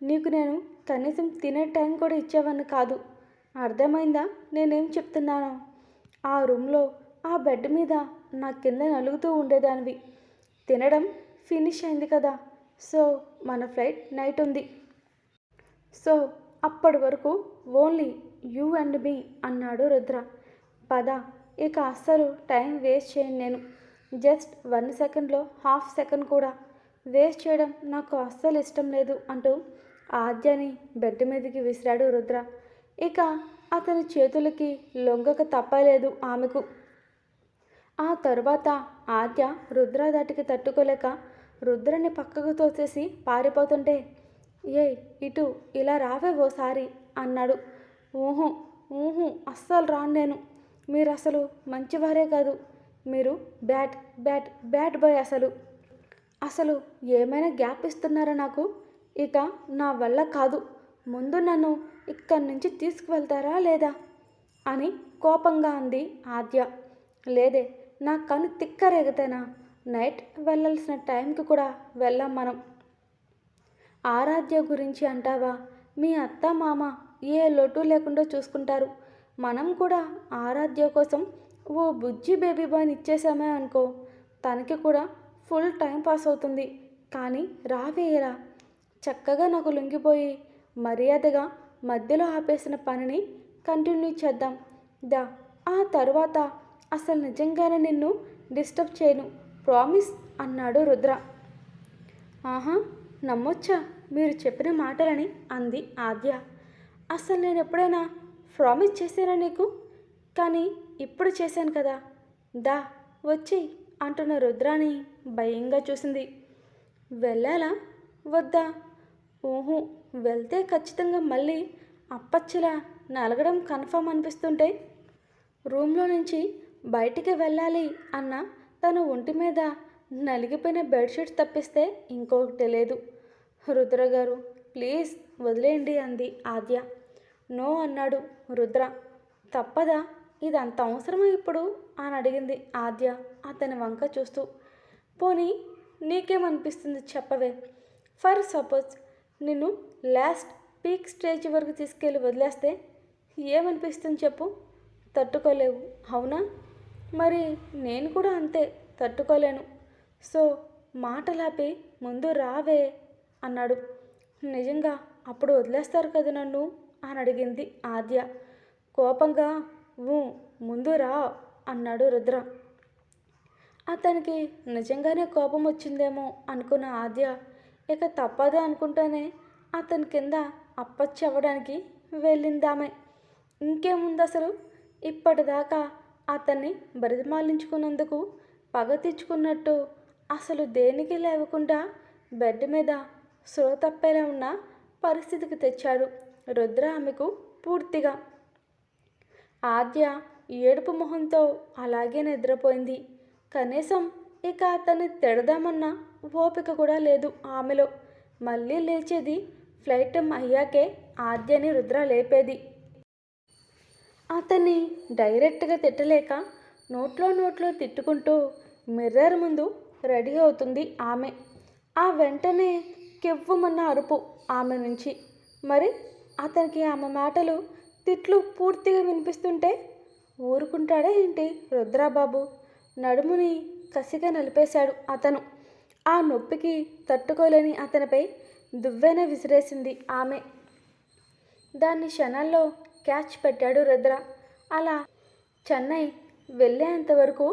నీకు నేను కనీసం తినే టైం కూడా ఇచ్చేవాడిని కాదు. అర్థమైందా నేనేం చెప్తున్నానో? ఆ రూమ్లో ఆ బెడ్ మీద నా కింద నలుగుతూ ఉండేదానివి. తినడం ఫినిష్ అయింది కదా, సో మన ఫ్లైట్ నైట్ ఉంది. సో అప్పటి వరకు ఓన్లీ యూ అండ్ మీ అన్నాడు రుద్ర. పద, ఇక అస్సలు టైం వేస్ట్ చేయను నేను. జస్ట్ 1 సెకండ్లో హాఫ్ సెకండ్ కూడా వేస్ట్ చేయడం నాకు అస్సలు ఇష్టం లేదు అంటూ ఆద్యని బెడ్ మీదకి విసిరాడు రుద్ర. ఇక అతని చేతులకి లొంగక తప్పలేదు ఆమెకు. ఆ తరువాత ఆద్య రుద్ర దాటికి తట్టుకోలేక రుద్రని పక్కకు తోసేసి పారిపోతుంటే, ఏయ్ ఇటు ఇలా రావే ఓసారి అన్నాడు. ఊహు ఊహు, అస్సలు రాను నేను. మీరు అసలు మంచివారే కాదు. మీరు బ్యాడ్ బ్యాడ్ బ్యాడ్ బాయ్. అసలు ఏమైనా గ్యాప్ ఇస్తున్నారా నాకు? ఇక నా వల్ల కాదు. ముందు నన్ను ఇక్కడి నుంచి తీసుకువెళ్తారా లేదా అని కోపంగా అంది ఆద్య. లేదే, నా కను తిక్కరేగితేనా? నైట్ వెళ్ళాల్సిన టైంకి కూడా వెళ్ళాం మనం. ఆరాధ్య గురించి అంటావా? మీ అత్త మామ ఏ లోటు లేకుండా చూసుకుంటారు. మనం కూడా ఆరాధ్య కోసం ఓ బుజ్జి బేబీ బాయ్ని ఇచ్చేసామే అనుకో, తనకి కూడా ఫుల్ టైం పాస్ అవుతుంది. కానీ రావేయరా, చక్కగా నాకు లొంగిపోయి మర్యాదగా మధ్యలో ఆపేసిన పనిని కంటిన్యూ చేద్దాం దా. ఆ తర్వాత అసలు నిజంగానే నిన్ను డిస్టర్బ్ చేయను, ప్రామిస్ అన్నాడు రుద్ర. ఆహా, నమ్మొచ్చా మీరు చెప్పిన మాటలని అంది ఆద్య. అసలు నేను ఎప్పుడైనా ప్రామిస్ చేశానా నీకు? కానీ ఇప్పుడు చేశాను కదా, దా వచ్చి అంటున్న రుద్రాని భయంగా చూసింది. వెళ్ళాలా వద్దా? ఊహు, వెళ్తే ఖచ్చితంగా మళ్ళీ అప్పచ్చిలా నలగడం కన్ఫర్మ్ అనిపిస్తుంటే రూమ్లో నుంచి బయటికి వెళ్ళాలి అన్న తన ఒంటి మీద నలిగిపోయిన బెడ్షీట్స్ తప్పిస్తే ఇంకొకటి లేదు. రుద్ర గారు, ప్లీజ్ వదిలేయండి అంది ఆద్య. నో అన్నాడు రుద్ర. తప్పదా? ఇది అంత అవసరమా ఇప్పుడు అని అడిగింది ఆద్య అతని వంక చూస్తూ. పోనీ నీకేమనిపిస్తుంది చెప్పవే? ఫర్ సపోజ్ నిన్ను లాస్ట్ పీక్ స్టేజ్ వరకు తీసుకెళ్ళి వదిలేస్తే ఏమనిపిస్తుంది చెప్పు? తట్టుకోలేవు, అవునా? మరి నేను కూడా అంతే, తట్టుకోలేను. సో మాటలాపి ముందు రావే అన్నాడు. నిజంగా అప్పుడు వదిలేస్తారు కదా నన్ను అని అడిగింది ఆద్య కోపంగా. ముందు రా అన్నాడు రుద్ర. అతనికి నిజంగానే కోపం వచ్చిందేమో అనుకున్న ఆద్య ఇక తప్పదు అనుకుంటానే అతని కింద అప్పచ్చి అవ్వడానికి వెళ్ళిందామె. ఇంకేముంది అసలు, ఇప్పటిదాకా అతన్ని బతిమాలించుకున్నందుకు పగ తెచ్చుకున్నట్టు అసలు దేనికి లేవకుండా బెడ్ మీద స్లో తప్పేలా ఉన్న పరిస్థితికి తెచ్చాడు రుద్ర ఆమెకు పూర్తిగా. ఆద్య ఏడుపు మొహంతో అలాగే నిద్రపోయింది. కనీసం ఇక అతన్ని తిడదామన్న ఓపిక కూడా లేదు ఆమెలో. మళ్ళీ లేచేది ఫ్లైట్ టైం అయ్యాకే ఆద్యని రుద్ర లేపేది. అతన్ని డైరెక్ట్గా తిట్టలేక నోట్లో తిట్టుకుంటూ మిర్రర్ ముందు రెడీ అవుతుంది ఆమె. ఆ వెంటనే కెవ్వుమన్న అరుపు ఆమె నుంచి. మరి అతనికి ఆమె మాటలు తిట్లు పూర్తిగా వినిపిస్తుంటే ఊరుకుంటాడా ఏంటి రుద్రాబాబు? నడుముని కసిగా నలిపేశాడు అతను. ఆ నొప్పికి తట్టుకోలేని అతనిపై దువ్వెన విసిరేసింది ఆమె. దాన్ని క్షణాల్లో క్యాచ్ పెట్టాడు రుద్ర. అలా చెన్నై వెళ్ళేంతవరకు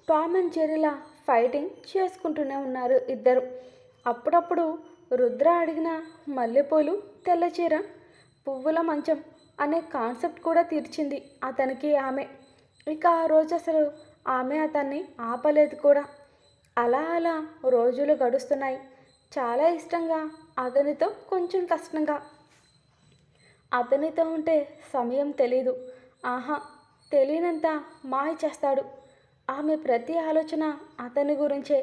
టామ్ అండ్ జెర్రీలా ఫైటింగ్ చేసుకుంటూనే ఉన్నారు ఇద్దరు. అప్పుడప్పుడు రుద్ర అడిగిన మల్లెపూలు, తెల్లచీర, పువ్వుల మంచం అనే కాన్సెప్ట్ కూడా తీర్చింది అతనికి ఆమె. ఇక ఆ రోజు అసలు ఆమె అతన్ని ఆపలేదు కూడా. అలా అలా రోజులు గడుస్తున్నాయి. చాలా ఇష్టంగా, అతనితో కొంచెం కష్టంగా. అతనితో ఉంటే సమయం తెలీదు. ఆహా, తెలియనంత మాయ చేస్తాడు. ఆమె ప్రతి ఆలోచన అతని గురించే.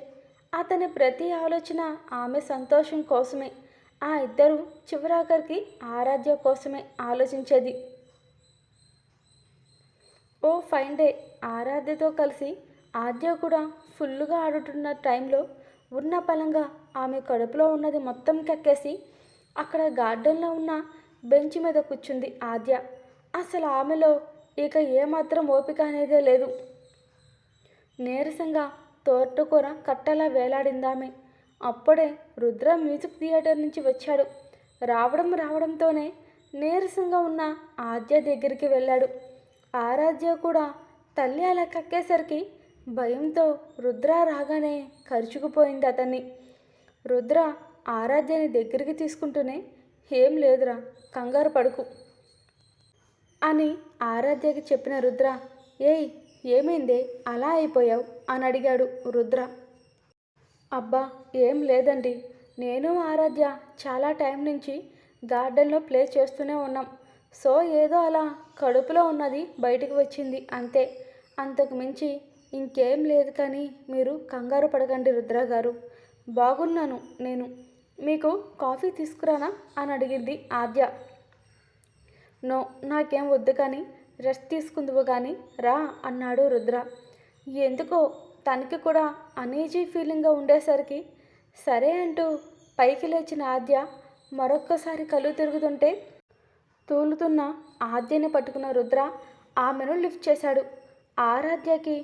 అతని ప్రతి ఆలోచన ఆమె సంతోషం కోసమే. ఆ ఇద్దరు చివరాఖరికి ఆరాధ్య కోసమే ఆలోచించేది. ఓ ఫైన్ డే ఆరాధ్యతో కలిసి ఆద్య కూడా ఫుల్లుగా ఆడుతున్న టైంలో ఉన్న పలంగా ఆమె కడుపులో ఉన్నది మొత్తం కక్కేసి అక్కడ గార్డెన్లో ఉన్న బెంచ్ మీద కూర్చుంది ఆద్య. అసలు ఆమెలో ఇక ఏమాత్రం ఓపిక అనేదే లేదు. నీరసంగా తోటకూర కట్టలా వేలాడిందామె. అప్పుడే రుద్ర మ్యూజిక్ థియేటర్ నుంచి వచ్చాడు. రావడంతోనే నీరసంగా ఉన్న ఆద్య దగ్గరికి వెళ్ళాడు. ఆరాధ్య కూడా తల్లి అలా కక్కేసరికి భయంతో రుద్ర రాగానే కరుచుకుపోయింది అతన్ని. రుద్ర ఆరాధ్యని దగ్గరికి తీసుకుంటూనే, ఏం లేదురా, కంగారు పడుకు అని ఆరాధ్యకి చెప్పిన రుద్ర, ఏయ్ ఏమైందే అలా అయిపోయావు అని అడిగాడు రుద్ర. అబ్బా ఏం లేదండి, నేను ఆరాధ్య చాలా టైం నుంచి గార్డెన్లో ప్లే చేస్తూనే ఉన్నాం. సో ఏదో అలా కడుపులో ఉన్నది బయటకు వచ్చింది అంతే. అంతకు మించి ఇంకేం లేదు. కానీ మీరు కంగారు పడకండి రుద్ర గారు, బాగున్నాను నేను. మీకు కాఫీ తీసుకురానా అని అడిగింది ఆద్య. నో, నాకేం వద్దు, కానీ రెస్ట్ తీసుకుందువు కానీ రా అన్నాడు రుద్ర. ఎందుకో తనకి కూడా అనీజీ ఫీలింగ్గా ఉండేసరికి సరే అంటూ పైకి లేచిన ఆద్య మరొక్కసారి కళ్ళు తిరుగుతుంటే తూలుతున్న ఆద్యని పట్టుకున్న రుద్ర ఆమెను లిఫ్ట్ చేశాడు. ఆరాధ్యకి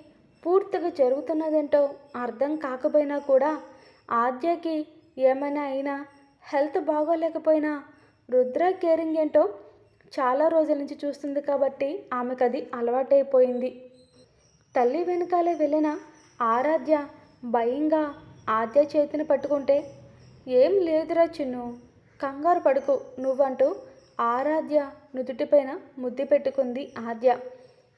పూర్తిగా జరుగుతున్నదేంటో అర్థం కాకపోయినా కూడా ఆద్యకి ఏమైనా అయినా, హెల్త్ బాగోలేకపోయినా రుద్ర కేరింగ్ ఏంటో చాలా రోజుల నుంచి చూస్తుంది కాబట్టి ఆమెకు అది అలవాటైపోయింది. తల్లి వెనకాలే వెళ్ళిన ఆరాధ్య భయంగా ఆద్య చేతిని పట్టుకుంటే, ఏం లేదురా చిన్ను, కంగారు పడుకు నువ్వంటూ ఆరాధ్య నుదుటిపైన ముద్దు పెట్టుకుంది ఆద్య.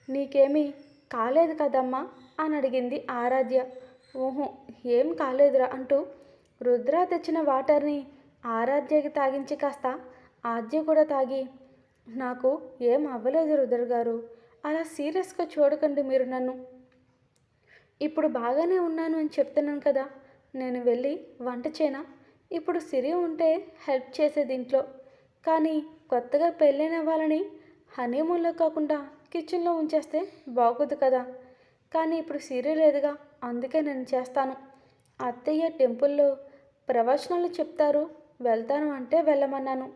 నీకేమీ కాలేదు కదమ్మా అని అడిగింది ఆరాధ్య. ఊహు, ఏం కాలేదురా అంటూ రుద్ర తెచ్చిన వాటర్ని ఆరాధ్యకి తాగించి కాస్త ఆద్య కూడా తాగి, నాకు ఏం అవ్వలేదు రుద్ర గారు, అలా సీరియస్గా చూడకండి మీరు నన్ను. ఇప్పుడు బాగానే ఉన్నాను అని చెప్తున్నాను కదా. నేను వెళ్ళి వంట చేయనా? ఇప్పుడు సిరి ఉంటే హెల్ప్ చేసేది ఇంట్లో. కానీ కొత్తగా పెళ్ళైన వాళ్ళని హనీమూన్లో కాకుండా కిచెన్లో ఉంచేస్తే బాగోదు కదా. కానీ ఇప్పుడు సిరి లేదుగా, అందుకే నేను చేస్తాను. అత్తయ్య టెంపుల్లో ప్రవచనాలు చెప్తారు, వెళ్తాను అంటే వెళ్ళమన్నాను.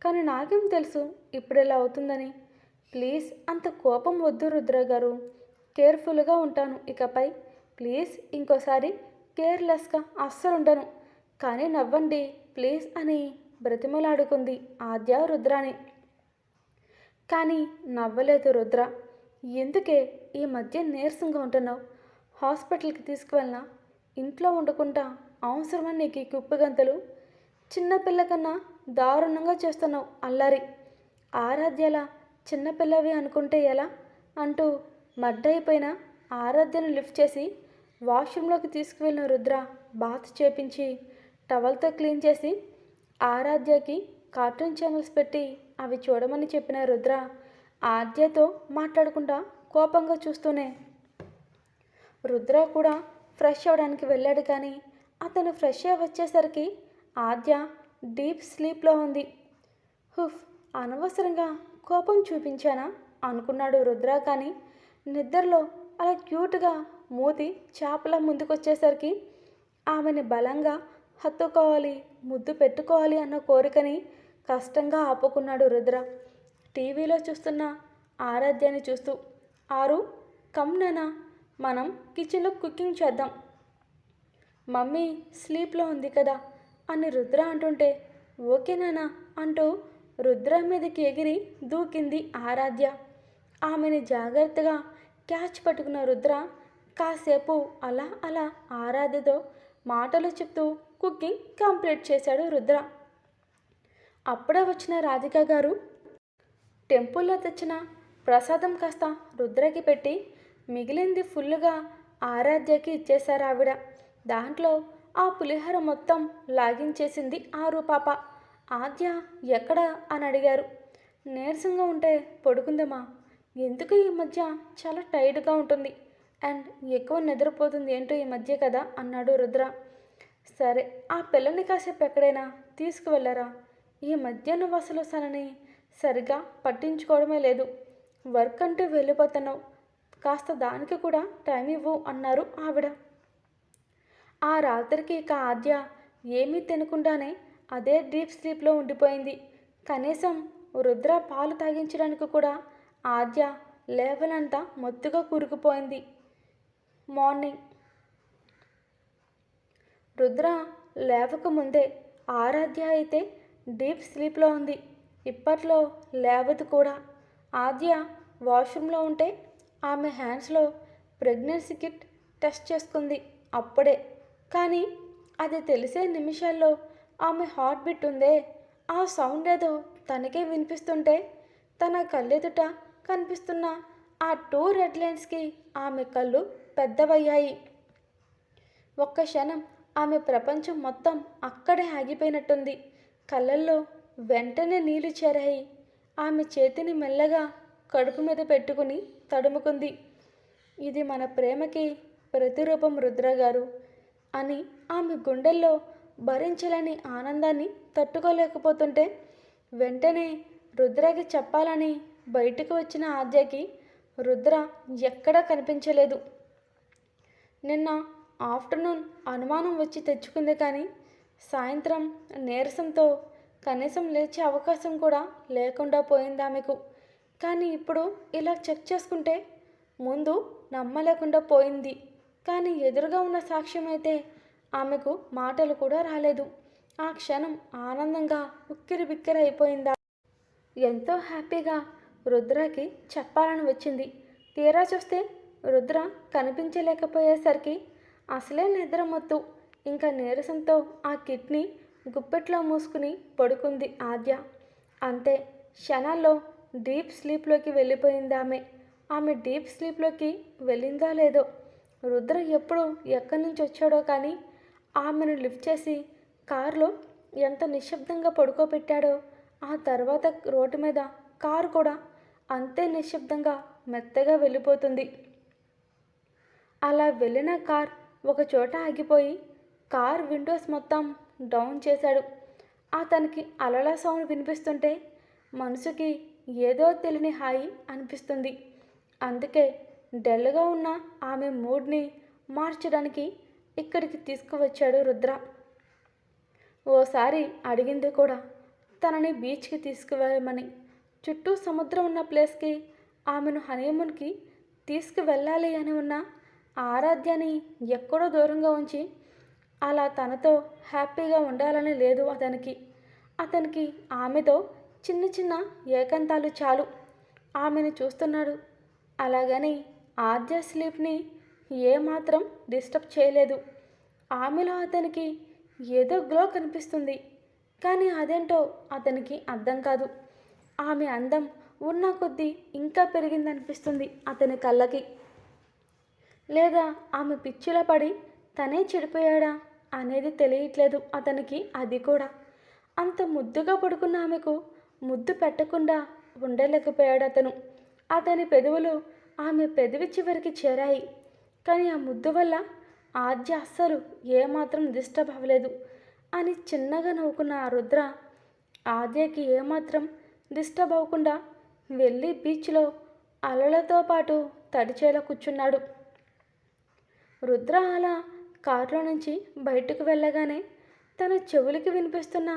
కానీ నాకేం తెలుసు ఇప్పుడు ఇలా అవుతుందని. ప్లీజ్ అంత కోపం వద్దు రుద్ర గారు, కేర్ఫుల్గా ఉంటాను ఇకపై. ప్లీజ్ ఇంకోసారి కేర్లెస్గా అస్సలు ఉండను. కానీ నవ్వండి ప్లీజ్ అని బ్రతిమలాడుకుంది ఆద్య రుద్రాని. కానీ నవ్వలేదు రుద్ర. ఎందుకే ఈ మధ్య నీరసంగా ఉంటున్నావు? హాస్పిటల్కి తీసుకువెళ్ళినా? ఇంట్లో ఉండకుండా అవసరమని నీకు ఈ కుప్పగంతలు? చిన్నపిల్ల కన్నా దారుణంగా చేస్తున్నావు అల్లరి. ఆరాధ్యలా చిన్నపిల్లవి అనుకుంటే ఎలా అంటూ మడ్డయిపోయిన ఆరాధ్యను లిఫ్ట్ చేసి వాష్రూమ్లోకి తీసుకువెళ్ళిన రుద్ర బాత్ చేపించి టవల్తో క్లీన్ చేసి ఆరాధ్యకి కార్టూన్ ఛానల్స్ పెట్టి అవి చూడమని చెప్పిన రుద్ర ఆద్యతో మాట్లాడకుండా కోపంగా చూస్తూనే రుద్ర కూడా ఫ్రెష్ అవ్వడానికి వెళ్ళాడు. కానీ అతను ఫ్రెష్ అయ్యి వచ్చేసరికి ఆద్య డీప్ స్లీప్లో ఉంది. హుఫ్, అనవసరంగా కోపం చూపించానా అనుకున్నాడు రుద్ర. కానీ నిద్రలో అలా క్యూట్గా మూతి చేపల ముందుకొచ్చేసరికి ఆమెని బలంగా హత్తుకోవాలి, ముద్దు పెట్టుకోవాలి అన్న కోరికని కష్టంగా ఆపుకున్నాడు రుద్ర. టీవీలో చూస్తున్న ఆరాధ్యాన్ని చూస్తూ, ఆరు, కమ్ నానా, మనం కిచెన్లో కుకింగ్ చేద్దాం. మమ్మీ స్లీప్లో ఉంది కదా అని రుద్ర అంటుంటే, ఓకే నానా అంటూ రుద్ర మీదకి ఎగిరి దూకింది ఆరాధ్య. ఆమెని జాగ్రత్తగా క్యాచ్ పట్టుకున్న రుద్ర కాసేపు అలా అలా ఆరాధ్యతో మాటలు చెప్తూ కుకింగ్ కంప్లీట్ చేశాడు రుద్ర. అప్పుడే వచ్చిన రాధిక గారు టెంపుల్లో తెచ్చిన ప్రసాదం కాస్త రుద్రకి పెట్టి మిగిలింది ఫుల్లుగా ఆరాధ్యకి ఇచ్చేశారు ఆవిడ. దాంట్లో ఆ పులిహోర మొత్తం లాగించేసింది ఆరు పాప. ఆద్య ఎక్కడ అని అడిగారు. నీరసంగా ఉంటే పడుకుందమ్మా, ఎందుకు ఈ మధ్య చాలా టైర్డ్గా ఉంటుంది అండ్ ఎక్కువ నిద్రపోతుంది ఏంటో ఈ మధ్య కదా అన్నాడు రుద్ర. సరే, ఆ పిల్లని కాసేపు ఎక్కడైనా తీసుకువెళ్ళరా, ఈ మధ్య నువ్వు అసలు సనని సరిగ్గా పట్టించుకోవడమే లేదు, వర్క్ అంటూ వెళ్ళిపోతున్నావు, కాస్త దానికి కూడా టైం ఇవ్వు అన్నారు ఆవిడ. ఆ రాత్రికి ఇక ఆద్య ఏమీ తినకుండానే అదే డీప్ స్లీప్లో ఉండిపోయింది. కనీసం రుద్ర పాలు తాగించడానికి కూడా ఆద్య లేవనంతా మొత్తుగా కూరుకుపోయింది. మార్నింగ్ రుద్ర లేవకముందే ఆరాధ్య అయితే డీప్ స్లీప్లో ఉంది. ఇప్పట్లో లేవదు కూడా. ఆద్య వాష్రూమ్లో ఉంటే ఆమె హ్యాండ్స్లో ప్రెగ్నెన్సీ కిట్ టెస్ట్ చేసుకుంది అప్పుడే. కానీ అది తెలిసే నిమిషాల్లో ఆమె హార్ట్ బీట్ ఉందే, ఆ సౌండ్ ఏదో తనకే వినిపిస్తుంటే తన కళ్ళెదుట కనిపిస్తున్న ఆ 2 రెడ్ లైన్స్కి ఆమె కళ్ళు పెద్దవయ్యాయి. ఒక్క క్షణం ఆమె ప్రపంచం మొత్తం అక్కడే ఆగిపోయినట్టుంది. కళ్ళల్లో వెంటనే నీళ్లు చేరాయి. ఆమె చేతిని మెల్లగా కడుపు మీద పెట్టుకుని తడుముకుంది. ఇది మన ప్రేమకి ప్రతిరూపం రుద్ర గారు అని ఆమె గుండెల్లో భరించలేని ఆనందాన్ని తట్టుకోలేకపోతుంటే వెంటనే రుద్రకి చెప్పాలని బయటకు వచ్చిన ఆద్యకి రుద్ర ఎక్కడా కనిపించలేదు. నిన్న ఆఫ్టర్నూన్ అనుమానం వచ్చి తెచ్చుకుంది, కానీ సాయంత్రం నీరసంతో కనీసం లేచే అవకాశం కూడా లేకుండా పోయింది ఆమెకు. కానీ ఇప్పుడు ఇలా చెక్ చేసుకుంటే ముందు నమ్మలేకుండా పోయింది. కానీ ఎదురుగా ఉన్న సాక్ష్యం అయితే ఆమెకు మాటలు కూడా రాలేదు. ఆ క్షణం ఆనందంగా ఉక్కిరి బిక్కిరి అయిపోయిందా. ఎంతో హ్యాపీగా రుద్రకి చెప్పాలని వచ్చింది. తీరా చూస్తే రుద్ర కనిపించలేకపోయేసరికి అసలే నిద్రమత్తు ఇంకా నీరసంతో ఆ కిడ్నీ గుప్పెట్లో మూసుకుని పడుకుంది ఆద్య. అంతే, క్షణాల్లో డీప్ స్లీప్లోకి వెళ్ళిపోయింది ఆమె. ఆమె డీప్ స్లీప్లోకి వెళ్ళిందో లేదో రుద్ర ఎప్పుడు ఎక్కడి నుంచి వచ్చాడో కానీ ఆమెను లిఫ్ట్ చేసి కారులో ఎంత నిశ్శబ్దంగా పడుకోబెట్టాడో ఆ తర్వాత రోడ్డు మీద కారు కూడా అంతే నిశ్శబ్దంగా మెత్తగా వెళ్ళిపోతుంది. అలా వెళ్ళిన కార్ ఒక చోట ఆగిపోయి కార్ విండోస్ మొత్తం డౌన్ చేశాడు. అతనికి అలల సౌండ్ వినిపిస్తుంటే మనసుకి ఏదో తెలియని హాయి అనిపిస్తుంది. అందుకే డల్గా ఉన్న ఆమె మూడ్ని మార్చడానికి ఇక్కడికి తీసుకువచ్చాడు రుద్ర. ఓసారి అడిగింది కూడా తనని బీచ్కి తీసుకువెళ్ళమని. చుట్టూ సముద్రం ఉన్న ప్లేస్కి ఆమెను హనీమూన్కి తీసుకువెళ్ళాలి అని ఉన్న ఆరాధ్యని ఎక్కడో దూరంగా ఉంచి అలా తనతో హ్యాపీగా ఉండాలని లేదు అతనికి ఆమెతో చిన్న చిన్న ఏకాంతాలు చాలు. ఆమెను చూస్తున్నాడు. అలాగని ఆద్య స్లీప్ని ఏమాత్రం డిస్టర్బ్ చేయలేదు. ఆమెలో అతనికి ఏదో గ్లో కనిపిస్తుంది. కానీ అదేంటో అతనికి అర్థం కాదు. ఆమె అందం ఉన్న కొద్దీ ఇంకా పెరిగిందనిపిస్తుంది అతని కళ్ళకి. లేదా ఆమె పిచ్చిలో పడి తనే చెడిపోయాడా అనేది తెలియట్లేదు అతనికి. అది కూడా అంత ముద్దుగా పడుకున్న ఆమెకు ముద్దు పెట్టకుండా ఉండలేకపోయాడు అతను. అతని పెదవులు ఆమె పెదవి చివరికి చేరాయి. కానీ ఆ ముద్దు వల్ల ఆద్య అస్సలు ఏమాత్రం డిస్టర్బ్ అవ్వలేదు అని చిన్నగా నవ్వుకున్న ఆ రుద్ర ఆద్యకి ఏమాత్రం డిస్టర్బ్ అవ్వకుండా వెళ్ళి బీచ్లో అలలతో పాటు తడిచేలా కూర్చున్నాడు. రుద్ర అలా కారులో నుంచి బయటకు వెళ్ళగానే తన చెవులకి వినిపిస్తున్న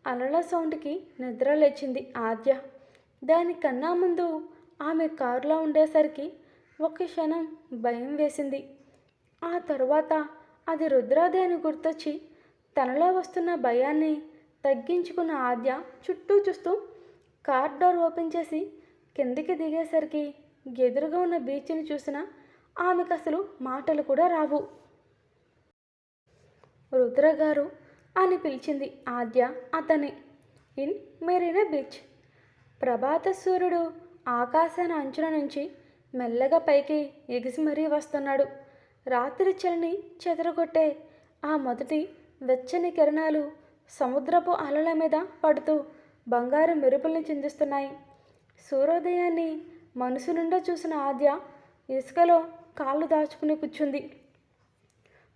అలల సౌండ్కి నిద్ర లేచింది ఆద్య. దానికన్నా ముందు ఆమె కారులో ఉండేసరికి ఒక్క క్షణం భయం వేసింది. ఆ తరువాత అది రుద్రాదే అని గుర్తొచ్చి తనలో వస్తున్న భయాన్ని తగ్గించుకున్న ఆద్య చుట్టూ చూస్తూ కార్ డోర్ ఓపెన్ చేసి కిందికి దిగేసరికి ఎదురుగా ఉన్న బీచ్ని చూసిన ఆమెకు అసలు మాటలు కూడా రావు. రుద్రగారు అని పిలిచింది ఆద్య అతని. In Marina beach. ప్రభాత సూర్యుడు ఆకాశాన అంచుల నుంచి మెల్లగా పైకి ఎగిసి మరీ వస్తున్నాడు. రాత్రి చలిని చెదరగొట్టే ఆ మొదటి వెచ్చని కిరణాలు సముద్రపు అలల మీద పడుతూ బంగారు మెరుపుల్ని చిందిస్తున్నాయి. సూర్యోదయాన్ని మనసు నిండా చూసిన ఆద్య ఇసుకలో కాళ్ళు దాచుకుని కూర్చుంది.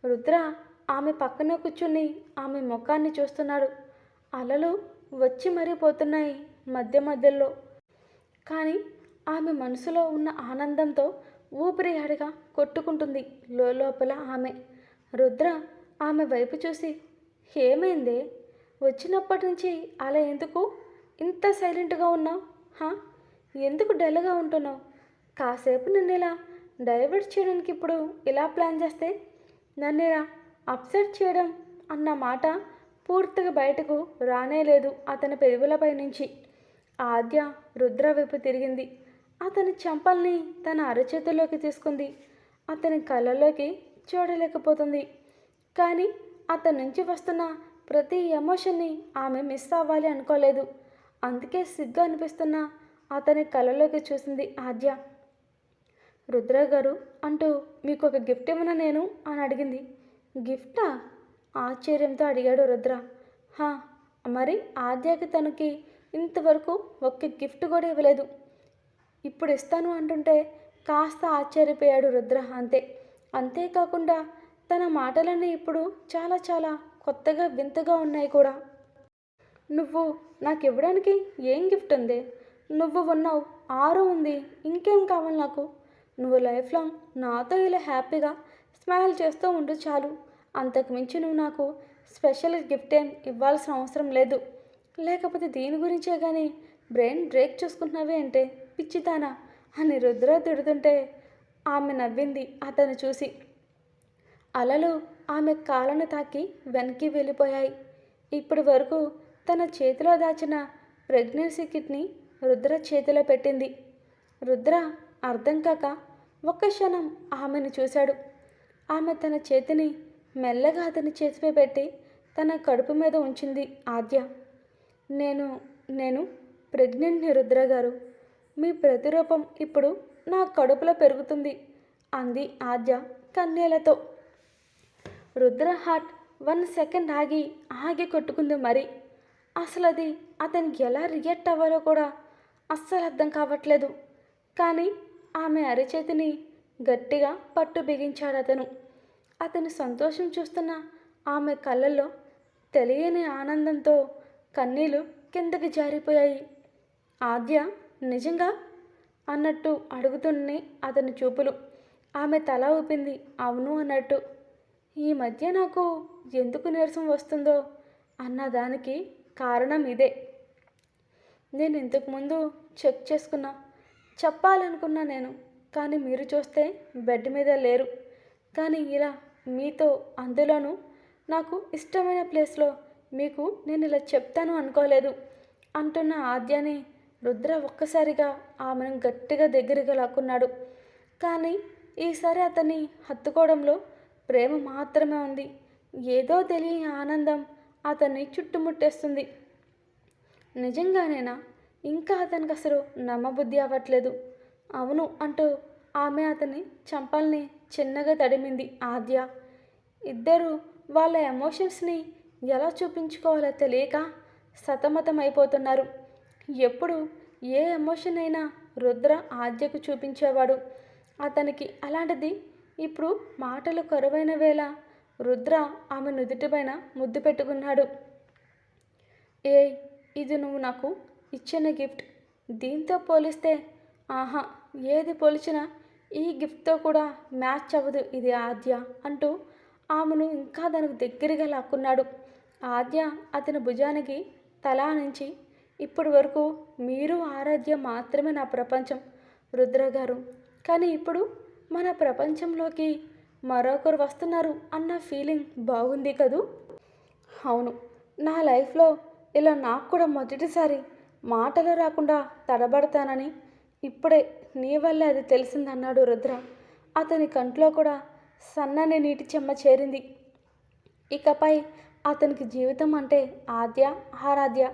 రుద్ర ఆమె పక్కనే కూర్చుని ఆమె ముఖాన్ని చూస్తున్నాడు. అలలు వచ్చి మరీ పోతున్నాయి మధ్య మధ్యలో. కానీ ఆమె మనసులో ఉన్న ఆనందంతో ఊపిరి అడిగా కొట్టుకుంటుంది లోపల ఆమె. రుద్ర ఆమె వైపు చూసి, ఏమైందే? వచ్చినప్పటి నుంచి అలా ఎందుకు ఇంత సైలెంట్గా ఉన్నావు? ఎందుకు డల్గా ఉంటున్నావు? కాసేపు నిన్ను ఇలా డైవర్ట్ చేయడానికి ఇప్పుడు ఇలా ప్లాన్ చేస్తే నన్ను ఇలా అప్సెట్ చేయడం అన్న మాట పూర్తిగా బయటకు రానేలేదు అతని పెదవులపై నుంచి. ఆద్య రుద్ర వైపు తిరిగింది. అతని చెంపల్ని తన అరచేతుల్లోకి తీసుకుంది. అతని కళ్ళల్లోకి చూడలేకపోతుంది. కానీ అతని నుంచి వస్తున్న ప్రతి ఎమోషన్ని ఆమె మిస్ అవ్వాలి అనుకోలేదు. అందుకే సిగ్గు అనిపిస్తున్న అతని కళ్ళలోకి చూసింది ఆద్య. రుద్ర గారు అంటూ మీకు ఒక గిఫ్ట్ ఇవ్వనా నేను అని అడిగింది. గిఫ్టా? ఆశ్చర్యంతో అడిగాడు రుద్ర. మరి ఆద్యకి తనకి ఇంతవరకు ఒక్క గిఫ్ట్ కూడా ఇవ్వలేదు. ఇప్పుడు ఇస్తాను అంటుంటే కాస్త ఆశ్చర్యపోయాడు రుద్ర. అంతేకాకుండా తన మాటలన్నీ ఇప్పుడు చాలా చాలా కొత్తగా వింతగా ఉన్నాయి కూడా. నువ్వు నాకు ఇవ్వడానికి ఏం గిఫ్ట్ ఉంది? నువ్వు ఉన్నావు, 6 ఉంది, ఇంకేం కావాలి నాకు? నువ్వు లైఫ్ లాంగ్ నాతో ఇలా హ్యాపీగా స్మైల్ చేస్తూ ఉండు చాలు. అంతకు మించి నువ్వు నాకు స్పెషల్ గిఫ్ట్ ఏం ఇవ్వాల్సిన అవసరం లేదు. లేకపోతే దీని గురించే కానీ బ్రెయిన్ బ్రేక్ చూసుకుంటున్నావే అంటే పిచ్చిదానా అని రుద్ర తిడుతుంటే ఆమె నవ్వింది అతను చూసి. అలలు ఆమె కాళ్ళను తాకి వెనక్కి వెళ్ళిపోయాయి. ఇప్పటి వరకు తన చేతిలో దాచిన ప్రెగ్నెన్సీ కిట్ని రుద్ర చేతిలో పెట్టింది. రుద్ర అర్థం కాక ఒక్క క్షణం ఆమెను చూశాడు. ఆమె తన చేతిని మెల్లగా అతని చేతిపై పెట్టి తన కడుపు మీద ఉంచింది ఆద్య. నేను ప్రెగ్నెంట్ని రుద్ర గారు. మీ ప్రతిరూపం ఇప్పుడు నా కడుపులో పెరుగుతుంది అంది ఆద్య కన్నీళ్లతో. రుద్ర హార్ట్ 1 సెకండ్ ఆగి కొట్టుకుంది. మరి అసలు అది అతనికి ఎలా రియాక్ట్ అవ్వాలో కూడా అస్సలు అర్థం కావట్లేదు. కానీ ఆమె అరిచేతిని గట్టిగా పట్టు బిగించాడు అతను. అతని సంతోషం చూస్తున్న ఆమె కళ్ళల్లో తెలియని ఆనందంతో కన్నీళ్లు కిందకి జారిపోయాయి. ఆద్య నిజంగా అన్నట్టు అడుగుతున్న అతని చూపులు. ఆమె తల ఊపింది అవును అన్నట్టు. ఈ మధ్య నాకు ఎందుకు నీరసం వస్తుందో అన్నదానికి కారణం ఇదే. నేను ఇంతకుముందు చెక్ చేసుకున్నా, చెప్పాలనుకున్నా నేను. కానీ మీరు చూస్తే బెడ్ మీద లేరు. కానీ ఇలా మీతో, అందులోనూ నాకు ఇష్టమైన ప్లేస్లో మీకు నేను ఇలా చెప్తాను అనుకోలేదు అంటున్న ఆద్యని రుద్ర ఒక్కసారిగా ఆమెను గట్టిగా దగ్గరగా లాక్కున్నాడు. కానీ ఈసారి అతన్ని హత్తుకోవడంలో ప్రేమ మాత్రమే ఉంది. ఏదో తెలియని ఆనందం అతన్ని చుట్టుముట్టేస్తుంది. నిజంగానేనా? ఇంకా అతనికి అసలు నమ్మబుద్ధి అవ్వట్లేదు. అవును అంటూ ఆమె అతని చంపల్ని చిన్నగా తడిమింది ఆద్య. ఇద్దరు వాళ్ళ ఎమోషన్స్ని ఎలా చూపించుకోవాలో తెలియక సతమతమైపోతున్నారు. ఎప్పుడు ఏ ఎమోషన్ అయినా రుద్ర ఆద్యకు చూపించేవాడు. అతనికి అలాంటిది ఇప్పుడు మాటలు కరువైన వేళ రుద్ర ఆమె నుదుటిపైన ముద్దు పెట్టుకున్నాడు. ఇది నువ్వు నాకు ఇచ్చిన గిఫ్ట్. దీంతో పోలిస్తే ఏది పోల్చినా ఈ గిఫ్ట్తో కూడా మ్యాచ్ అవ్వదు ఇది ఆద్య అంటూ ఆమెను ఇంకా దానికి దగ్గరగా లాక్కున్నాడు. ఆద్య అతని భుజానికి తల నుంచి ఇప్పటి వరకు మీరు ఆరాధ్య మాత్రమే నా ప్రపంచం రుద్ర గారు. కానీ ఇప్పుడు మన ప్రపంచంలోకి మరొకరు వస్తున్నారు అన్న ఫీలింగ్ బాగుంది కదూ. అవును, నా లైఫ్లో ఇలా నాకు కూడా మొదటిసారి మాటలు రాకుండా తడబడతానని ఇప్పుడే నీ వల్లే అది తెలిసిందన్నాడు రుద్ర. అతని కంట్లో కూడా సన్నని నీటి చెమ్మ చేరింది. ఇకపై అతనికి జీవితం అంటే ఆద్య, ఆరాధ్య,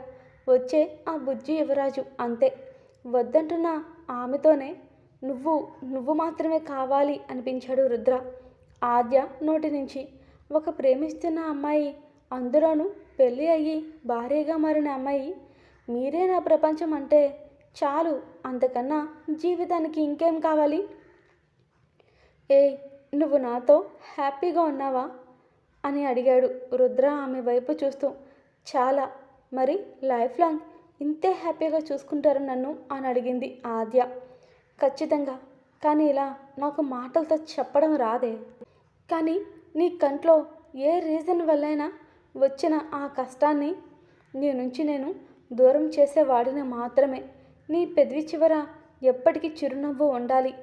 వచ్చే ఆ బుజ్జి యువరాజు అంతే. వద్దంటున్న ఆమెతోనే నువ్వు నువ్వు మాత్రమే కావాలి అనిపించాడు రుద్ర. ఆద్య నోటి నుంచి ఒక ప్రేమిస్తున్న అమ్మాయి, అందులోనూ పెళ్ళి అయ్యి భార్యగా మారిన అమ్మాయి, మీరే నా ప్రపంచం అంటే చాలు, అంతకన్నా జీవితానికి ఇంకేం కావాలి? ఏయ్, నువ్వు నాతో హ్యాపీగా ఉన్నావా అని అడిగాడు రుద్ర ఆమె వైపు చూస్తూ. చాలా, మరి లైఫ్ లాంగ్ ఇంతే హ్యాపీగా చూసుకుంటారు నన్ను అని అడిగింది ఆద్య. ఖచ్చితంగా, కానీ ఇలా నాకు మాటలతో చెప్పడం రాదే. కానీ నీ కంట్లో ఏ రీజన్ వల్లైనా వచ్చిన ఆ కష్టాన్ని నీ నుంచి నేను దూరం చేసేవాడిని మాత్రమే. నీ పెదవి చివర ఎప్పటికీ చిరునవ్వు ఉండాలి,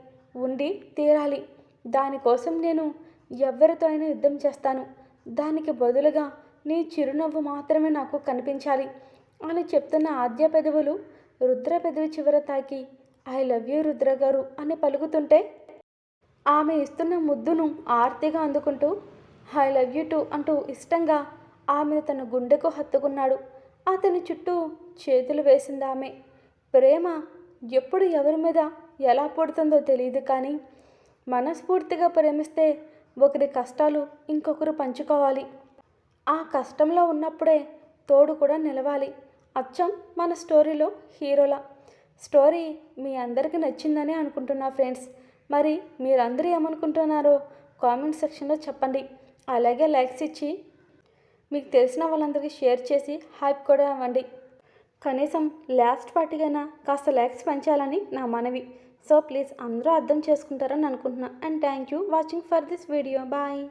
ఉండి తీరాలి. దానికోసం నేను ఎవరితో అయినా యుద్ధం చేస్తాను. దానికి బదులుగా నీ చిరునవ్వు మాత్రమే నాకు కనిపించాలి అని చెప్తున్న ఆద్య పెదవులు రుద్ర పెదవి చివర తాకి ఐ లవ్ యూ రుద్ర గారు అని పలుకుతుంటే ఆమె ఇస్తున్న ముద్దును ఆర్తిగా అందుకుంటూ ఐ లవ్ యూ టూ అంటూ ఇష్టంగా ఆమెను తన గుండెకు హత్తుకున్నాడు. అతని చుట్టూ చేతులు వేసింది ఆమె. ప్రేమ ఎప్పుడు ఎవరి మీద ఎలా పుడుతుందో తెలియదు, కానీ మనస్ఫూర్తిగా ప్రేమిస్తే ఒకరి కష్టాలు ఇంకొకరు పంచుకోవాలి. ఆ కష్టంలో ఉన్నప్పుడే తోడు కూడా నిలవాలి. అచ్చం మన స్టోరీలో హీరోలా. స్టోరీ మీ అందరికీ నచ్చిందని అనుకుంటున్నా ఫ్రెండ్స్. మరి మీరందరూ ఏమనుకుంటున్నారో కామెంట్ సెక్షన్లో చెప్పండి. అలాగే లైక్స్ ఇచ్చి మీకు తెలిసిన వాళ్ళందరికీ షేర్ చేసి హైప్ కూడా ఇవ్వండి. కనీసం లాస్ట్ పార్టీకైనా కాస్త లైక్స్ పెంచాలని నా మనవి. సో ప్లీజ్ అందరూ అర్థం చేసుకుంటారని అనుకుంటున్నా. And thank you watching for this video. Bye.